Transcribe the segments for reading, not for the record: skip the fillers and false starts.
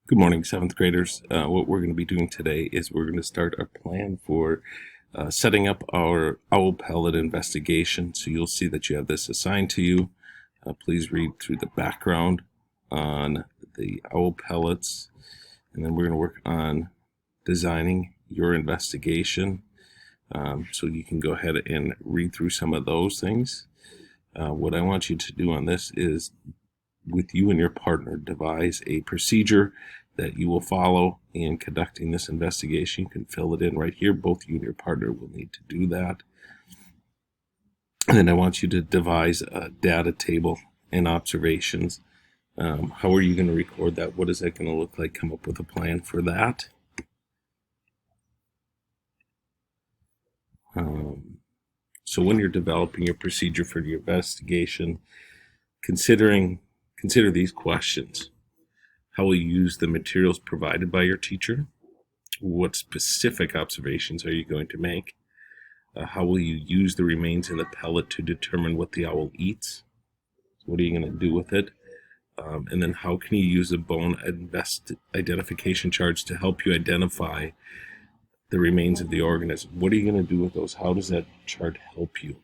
Good morning, 7th graders. What we're going to be doing today is we're going to start our plan for setting up our owl pellet investigation. So you'll see that you have this assigned to you. Please read through the background on the owl pellets, and then we're going to work on designing your investigation. So you can go ahead and read through some of those things. What I want you to do on this is, with you and your partner, devise a procedure that you will follow in conducting this investigation. You can fill it in right here. Both you and your partner will need to do that. And then I want you to devise a data table and observations. How are you going to record that? What is that going to look like? Come up with a plan for that. So when you're developing your procedure for your investigation, consider these questions. How will you use the materials provided by your teacher? What specific observations are you going to make? How will you use the remains in the pellet to determine what the owl eats? What are you going to do with it? And then how can you use a bone identification charts to help you identify the remains of the organism? What are you going to do with those? How does that chart help you?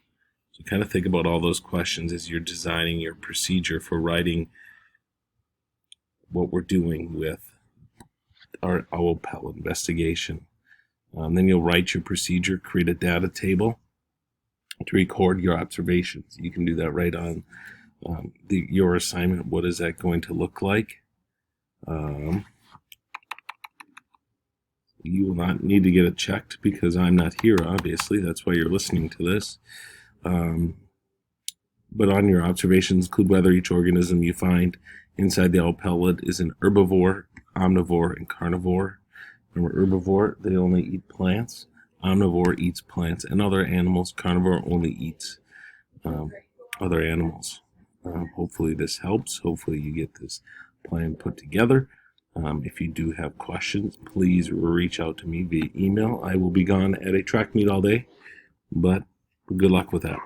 So kind of think about all those questions as you're designing your procedure for writing what we're doing with our owl pellet investigation. Then you'll write your procedure, create a data table to record your observations. You can do that right on your assignment. What is that going to look like? You will not need to get it checked because I'm not here, obviously. That's why you're listening to this. But on your observations, include whether each organism you find inside the owl pellet is an herbivore, omnivore, and carnivore. Remember, herbivore, they only eat plants. Omnivore eats plants and other animals. Carnivore only eats other animals. Hopefully this helps. Hopefully you get this plan put together. If you do have questions, please reach out to me via email. I will be gone at a track meet all day, but good luck with that.